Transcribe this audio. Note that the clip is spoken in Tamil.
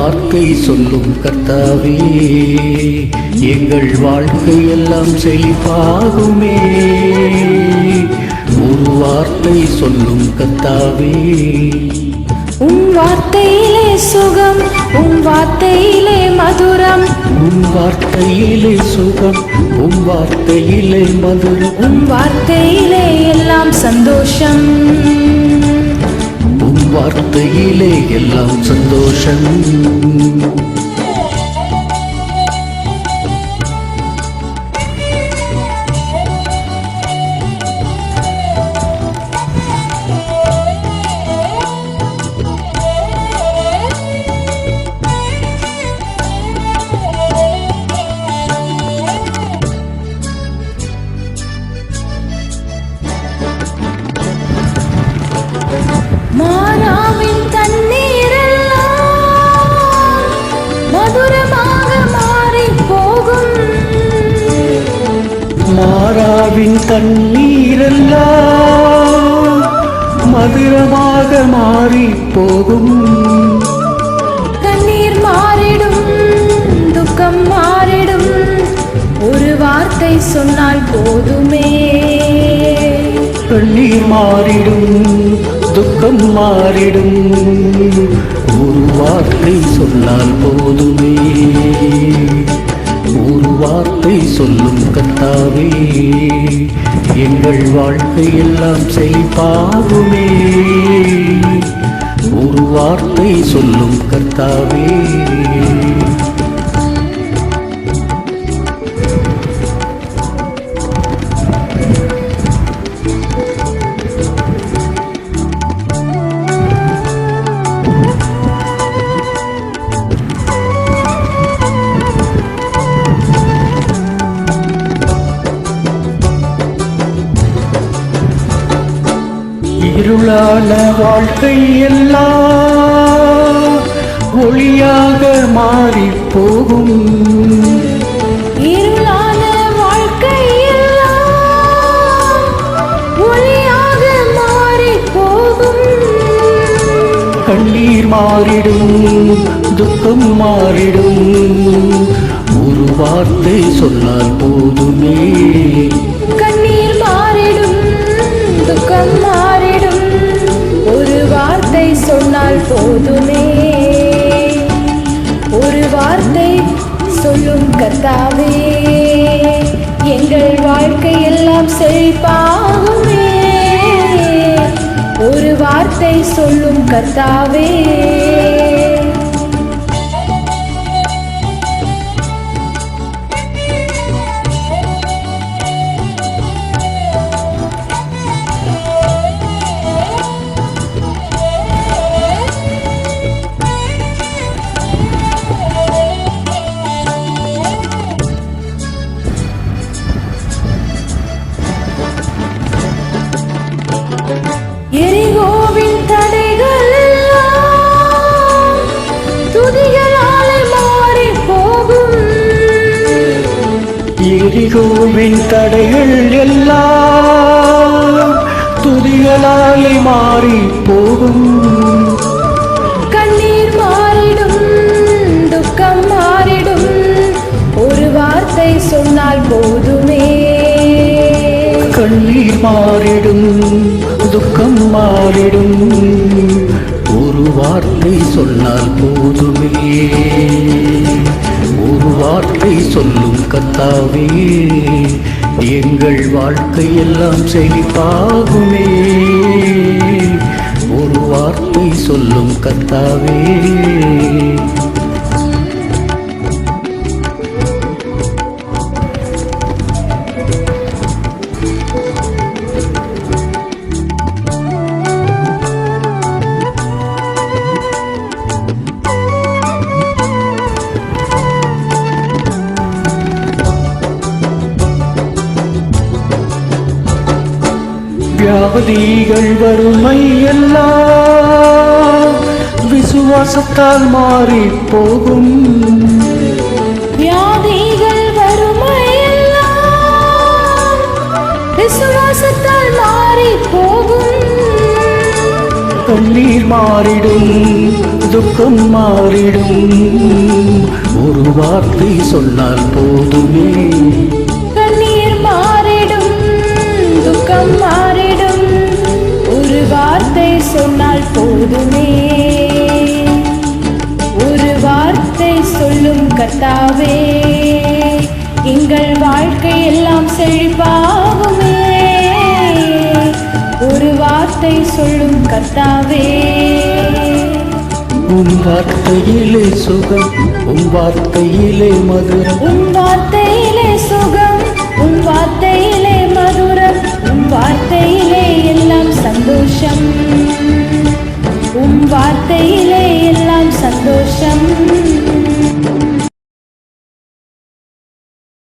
வார்த்தை சொல்லும் கர்த்தாவே, எங்கள் வாழ்க்கையெல்லாம் செழிப்பாகுமே. ஒரு வார்த்தை சொல்லும் கர்த்தாவே, உன் வார்த்தையிலே சுகம், உன் வார்த்தையிலே மதுரம், உன் வார்த்தையிலே சுகம், உன் வார்த்தையிலே மதுரம், உன் வார்த்தையிலே எல்லாம் சந்தோஷம், உன் வார்த்தையிலே எல்லாம் சந்தோஷம். மாறாவின் தண்ணீரெல்லாம் மதுரமாக மாறி போகும், மாறாவின் தண்ணீரெல்லாம் மதுரமாக மாறி போகும். கண்ணீர் மாறிடும், துக்கம் மாறிடும், ஒரு வார்த்தை சொன்னால் போதுமே. கண்ணீர் மாறிடும், துக்கம் மாறிடும், ஒரு வார்த்தை சொன்னால் போதுமே. ஒரு வார்த்தை சொல்லும் கர்த்தாவே, எங்கள் வாழ்க்கையெல்லாம் செழிப்பாகுமே. ஒரு வார்த்தை சொல்லும் கர்த்தாவே. இருளான வாழ்க்கை எல்லாம் ஒளியாக மாறி போகும், இருளான வாழ்க்கை எல்லாம் ஒளியாக மாறி போகும், கண்ணீர் மாறிடும், துக்கம் மாறிடும், ஒரு வார்த்தை சொன்னால் போதுமே. கண்ணீர் மாறிடும், துக்கம் மாறிடும், ஒரு வார்த்தை சொன்னால் போதுமே. ஒரு வார்த்தை சொல்லும் கர்த்தாவே, எங்கள் வாழ்க்கையெல்லாம் செழிப்பாகுமே. ஒரு வார்த்தை சொல்லும் கர்த்தாவே. எரிகோவின் தடைகள் எல்லாம் துதிகளாலே மாறி போகும், எரிகோவின் தடைகள் எல்லாம் துதிகளாலே மாறி போகும். கண்ணீர் மாறிடும், துக்கம் மாறிடும், ஒரு வார்த்தை சொன்னால் போதுமே. கண்ணீர் மாறிடும், துக்கம் மாறிடும், ஒரு வார்த்தை சொன்னால் போதுமே. ஒரு வார்த்தை சொல்லும் கர்த்தாவே, எங்கள் வாழ்க்கையெல்லாம் செழிப்பாகுமே. ஒரு வார்த்தை சொல்லும் கர்த்தாவே. வியாதிகள் வறுமை எல்லாம் விசுவாசத்தால் மாறி போகும். வியாதிகள் வறுமை எல்லாம் விசுவாசத்தால் மாறி போகும். கண்ணீர் மாறிடும், துக்கம் மாறிடும் ஒரு வார்த்தை சொன்னால் போதுமே கண்ணீர் மாறிடும் துக்கம் மாறிடும் ஒரு வார்த்தை சொன்னால் போதுமே ஒரு வார்த்தை சொல்லும் கர்த்தாவே எங்கள் வாழ்க்கை எல்லாம் செழிப்பாகுமே ஒரு வார்த்தை சொல்லும் கர்த்தாவே உன் வார்த்தையிலே சுகம் உன் வார்த்தையிலே மதுரம் உன் வார்த்தையிலே சுகம் உன் வார்த்தையிலே மதுரம் உன் வார்த்தையிலே எல்லாம் சந்தோஷம் உன் வார்த்தையிலே